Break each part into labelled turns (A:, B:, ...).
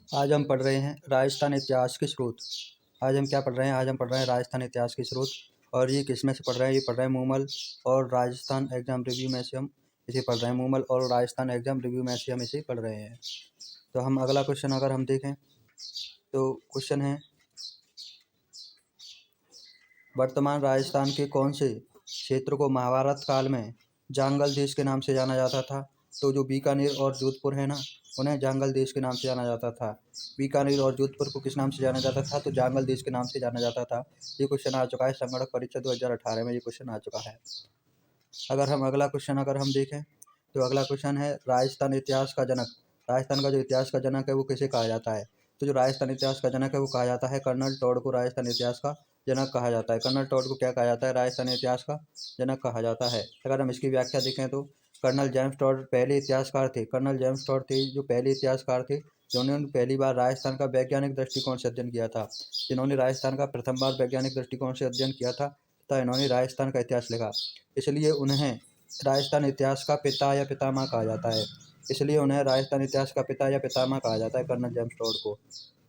A: आज हम पढ़ रहे हैं राजस्थान इतिहास के स्रोत। आज हम क्या पढ़ रहे हैं? आज हम पढ़ रहे हैं राजस्थान इतिहास के स्रोत। और ये किस में से पढ़ रहे हैं? ये पढ़ रहे हैं मूमल और राजस्थान एग्जाम रिव्यू में से हम इसे पढ़ रहे हैं। मूमल और राजस्थान एग्जाम रिव्यू में से हम इसे पढ़ रहे हैं। तो हम अगला क्वेश्चन अगर हम देखें तो क्वेश्चन है, वर्तमान राजस्थान के कौन से क्षेत्र को महाभारत काल में जांगल देश के नाम से जाना जाता था? तो जो बीकानेर और जोधपुर है ना, उन्हें जांगल देश के नाम से जाना जाता था। बीकानेर और जोधपुर को किस नाम से जाना जाता था? तो जांगल देश के नाम से जाना जाता था। ये क्वेश्चन आ चुका है संगणक परीक्षा 2018 में, ये क्वेश्चन आ चुका है। अगर हम अगला क्वेश्चन अगर हम देखें तो अगला क्वेश्चन है, राजस्थान इतिहास का जनक। राजस्थान का जो इतिहास का जनक है वो किसे कहा जाता है? तो जो राजस्थान इतिहास का जनक है वो कहा जाता है कर्नल टॉड को राजस्थान इतिहास का जनक कहा जाता है। कर्नल टॉड को क्या कहा जाता है? राजस्थान इतिहास का जनक कहा जाता है। अगर हम इसकी व्याख्या देखें तो कर्नल जेम्स टॉड पहले इतिहासकार थे। कर्नल जेम्स टॉड थे जो पहले इतिहासकार थे जिन्होंने पहली बार राजस्थान का वैज्ञानिक दृष्टिकोण से अध्ययन किया था। जिन्होंने राजस्थान का प्रथम बार वैज्ञानिक दृष्टिकोण से अध्ययन किया था तथा इन्होंने राजस्थान का इतिहास लिखा। इसलिए उन्हें राजस्थान इतिहास का पिता या पितामह कहा जाता है। इसलिए उन्हें राजस्थान इतिहास का पिता या पितामह कहा जाता है कर्नल जेम्स टॉड को।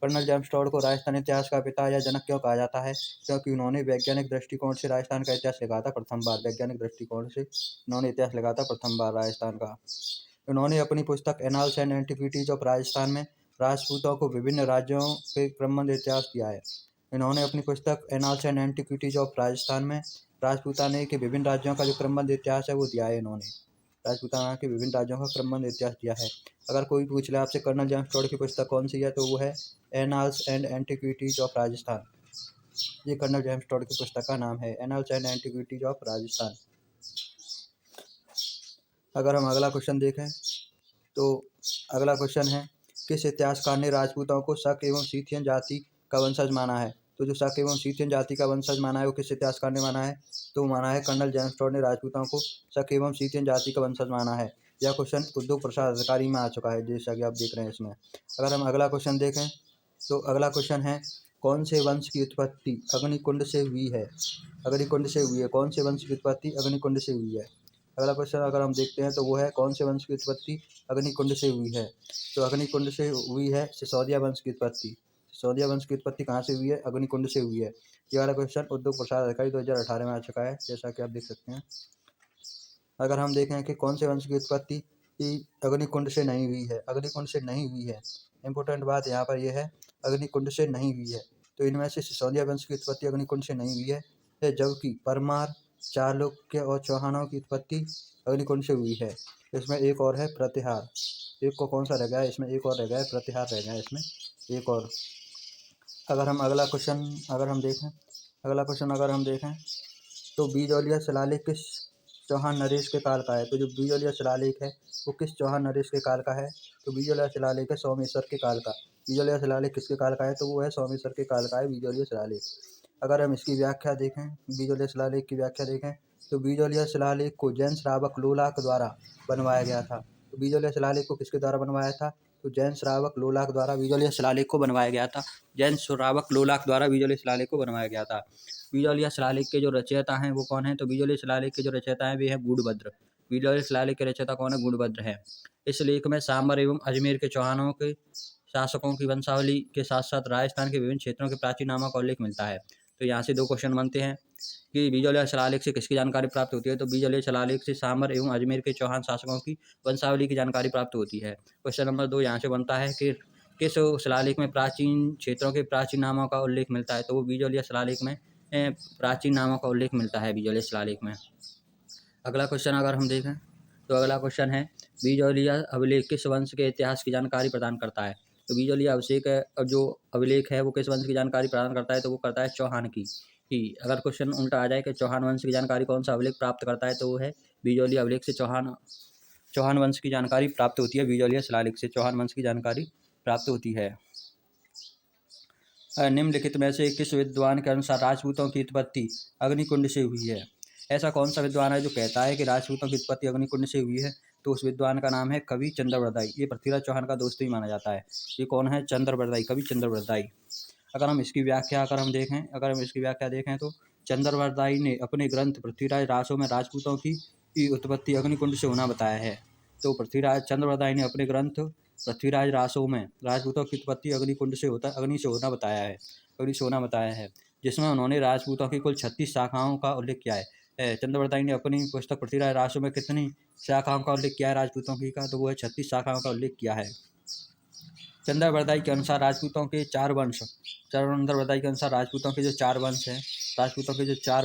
A: कर्नल जेम्स टॉड को राजस्थान इतिहास का पिता या जनक क्यों कहा जाता है? क्योंकि उन्होंने वैज्ञानिक दृष्टिकोण से राजस्थान का इतिहास लिखा था प्रथम बार। वैज्ञानिक दृष्टिकोण से उन्होंने इतिहास लिखा था प्रथम बार राजस्थान का। उन्होंने अपनी पुस्तक annals and antiquities of Rajasthan में राजपूतों को विभिन्न राज्यों के क्रमबद्ध इतिहास दिया है। इन्होंने अपनी पुस्तक annals and antiquities of Rajasthan में राजपूताना के विभिन्न राज्यों का जो क्रमबद्ध इतिहास है वो दिया है। इन्होंने राजपूताना के विभिन्न राज्यों का क्रमबद्ध इतिहास दिया है। अगर कोई पूछ ले आपसे कर्नल जेम्स टॉड की पुस्तक कौन सी है तो वो है annals and antiquities of Rajasthan. ये कर्नल जेम्स टॉड की पुस्तक का नाम है, annals and antiquities of Rajasthan. अगर हम अगला क्वेश्चन देखें तो अगला क्वेश्चन है, किस इतिहासकार ने राजपूतों को शक एवं सीथियन जाति का वंशज माना है? तो जो शक एवं सीथियन जाति का वंशज माना है वो किस इतिहासकार ने माना है? तो माना है कर्नल जेम्स टॉड ने राजपूतों को शक एवं सीथियन जाति का वंशज माना है। यह क्वेश्चन उद्योग प्रसाद अधिकारी में आ चुका है जैसा कि आप देख रहे हैं इसमें। अगर हम अगला क्वेश्चन देखें तो अगला क्वेश्चन है, कौन से वंश की उत्पत्ति अग्निकुंड से हुई है? अग्निकुंड से हुई है। कौन से वंश की उत्पत्ति अग्निकुंड से हुई है? अगला क्वेश्चन अगर हम देखते हैं तो वो है, कौन से वंश की उत्पत्ति अग्निकुंड से हुई है? तो अग्निकुंड से हुई है सिसोदिया वंश की उत्पत्ति। सिसोदिया वंश की उत्पत्ति कहाँ से हुई है? अग्निकुंड से हुई है। ये वाला क्वेश्चन उद्योग प्रसाद अधिकारी 2018 में आ चुका है जैसा कि आप देख सकते हैं। अगर हम देखें कि कौन से वंश की उत्पत्ति अग्निकुंड से नहीं हुई है, अग्निकुंड से नहीं हुई है, इंपॉर्टेंट बात यहाँ पर यह है अग्निकुंड से नहीं हुई है। तो इनमें से सिसोदिया वंश की उत्पत्ति अग्निकुंड से नहीं हुई है, जबकि परमार, चालुक्य और चौहानों की उत्पत्ति अग्निकुंड से हुई है। इसमें एक और है प्रतिहार। एक को कौन सा रह गया है इसमें? एक और रह गया है, प्रतिहार रह गया है इसमें एक और। अगर हम अगला क्वेश्चन अगर हम देखें अगला क्वेश्चन अगर हम देखें तो बीजौलिया शिलालेख किस चौहान नरेश के काल का है? तो जो बीजौलिया शिलालेख है वो किस चौहान नरेश के काल का है? तो बीजौलिया शिलालेख है सोमेश्वर के काल का। बीजौलिया शिलालेख किसके काल का है? तो वो है सोमेश्वर के काल का है बीजौलिया शिलालेख। अगर हम इसकी व्याख्या देखें, बीजौलिया शिलालेख की व्याख्या देखें तो बीजौलिया शिलालेख को जैन श्रावक लोलाक द्वारा बनवाया गया था। तो बीजौलिया शिलालेख को किसके द्वारा बनवाया था? तो जैन श्रावक लोलाक द्वारा बीजौलिया शिलालेख को बनवाया गया था। जैन श्रावक लोलाक द्वारा बीजौलिया शिलालेख को बनवाया गया था। बीजौलिया शिलालेख के जो रचयिता हैं वो कौन हैं? तो बीजौलिया शिलालेख के जो रचयिता हैं वे हैं गूढ़भद्र। बीजौलिया शिलालेख के रचयिता कौन है? गूढ़भद्र है। इस लेख में सांबर एवं अजमेर के चौहानों के शासकों की वंशावली के साथ साथ राजस्थान के विभिन्न क्षेत्रों के प्राचीन नामों का उल्लेख मिलता है। तो यहाँ से दो क्वेश्चन बनते हैं कि बीजौलिया शिलालेख से किसकी जानकारी प्राप्त होती है? तो बीजौलिया शिलालेख से सांबर एवं अजमेर के चौहान शासकों की वंशावली की जानकारी प्राप्त होती है। क्वेश्चन नंबर 2 यहाँ से बनता है कि किस शिलालेख में प्राचीन क्षेत्रों के प्राचीन नामों का उल्लेख मिलता है? तो वो बीजौलिया शिलालेख में प्राचीन नामों का उल्लेख मिलता है बीजौलिया शिलालेख में। अगला क्वेश्चन अगर हम देखें तो अगला क्वेश्चन है, बीजौलिया अभिलेख किस वंश के इतिहास की जानकारी प्रदान करता है? तो बीजौलिया अभिषेक जो अभिलेख है वो किस वंश की जानकारी प्रदान करता है? तो वो करता है चौहान की। अगर क्वेश्चन उल्टा आ जाए कि चौहान वंश की जानकारी कौन सा अभिलेख प्राप्त करता है तो वो है बीजौलिया अभिलेख से चौहान वंश की जानकारी प्राप्त होती है। बीजौलिया शिलालेख से चौहान वंश की जानकारी प्राप्त होती है। निम्नलिखित में से किस विद्वान के अनुसार राजपूतों की उत्पत्ति अग्निकुंड से हुई है? ऐसा कौन सा विद्वान है जो कहता है कि राजपूतों की उत्पत्ति अग्निकुंड से हुई है? तो उस विद्वान का नाम है कवि चंद्रवरदाई। ये पृथ्वीराज चौहान का दोस्त ही माना जाता है। ये कौन है? चंद्रवरदाई, कवि चंद्रवरदाई। अगर हम इसकी व्याख्या देखें तो चंद्रवरदाई ने अपने ग्रंथ पृथ्वीराज रासों में राजपूतों की उत्पत्ति अग्निकुंड से होना बताया है। तो पृथ्वीराज चंद्रवरदाई ने अपने ग्रंथ पृथ्वीराज रासो में राजपूतों की उत्पत्ति अग्नि से होना बताया है, जिसमें उन्होंने राजपूतों की कुल 36 शाखाओं का उल्लेख किया है। चंद्रवरदाई ने अपनी पुस्तक पृथ्वीराज रासो में कितनी शाखाओं का उल्लेख किया है राजपूतों की का, तो वो है 36 शाखाओं का उल्लेख किया है। चंद्रवरदाई के अनुसार राजपूतों के 4 वंश चंद्रवरदाई के अनुसार राजपूतों के जो 4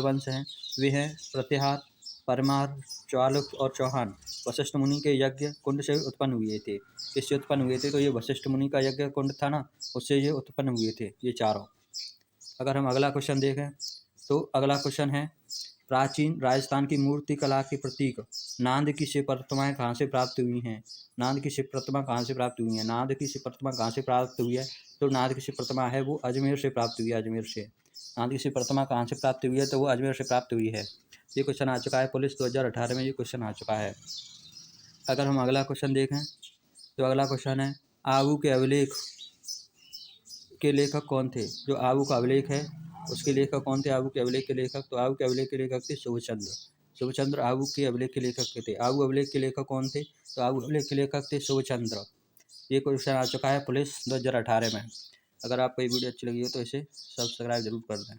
A: वंश हैं वे हैं प्रतिहार, परमार, चालुक्य और चौहान। वशिष्ठ मुनि के यज्ञ कुंड से उत्पन्न हुए थे। किससे उत्पन्न हुए थे? तो ये वशिष्ठ मुनि का यज्ञ कुंड था ना, उससे ये उत्पन्न हुए थे ये चारों। अगर हम अगला क्वेश्चन देखें तो अगला क्वेश्चन है, प्राचीन राजस्थान की मूर्ति कला के प्रतीक नांद की शिव प्रतिमाएँ कहाँ से प्राप्त हुई हैं? नांद की शिव प्रतिमा कहाँ से प्राप्त हुई है? नांद की शिव प्रतिमा कहाँ से प्राप्त हुई है? तो नांद की शिव प्रतिमा है वो अजमेर से प्राप्त हुई है, अजमेर से। नांद की शिव प्रतिमा कहाँ से प्राप्त हुई है? तो वो अजमेर से प्राप्त हुई है। ये क्वेश्चन आ चुका है पुलिस 2018 में, ये क्वेश्चन आ चुका है। अगर हम अगला क्वेश्चन देखें तो अगला क्वेश्चन है, आबू के अभिलेख के लेखक कौन थे? जो आबू का अभिलेख है उसके लेखक कौन थे? आबू के अभिलेख के लेखक, तो आबू के अभिलेख के लेखक थे शुभचंद्र आबू के अभिलेख के लेखक थे। आबू अभिलेख के लेखक कौन थे? तो आबू अभिलेख के लेखक थे शुभचंद्र। ये क्वेश्चन आ चुका है पुलिस 2018 में। अगर आपको ये वीडियो अच्छी लगी हो तो इसे सब्सक्राइब जरूर कर दें।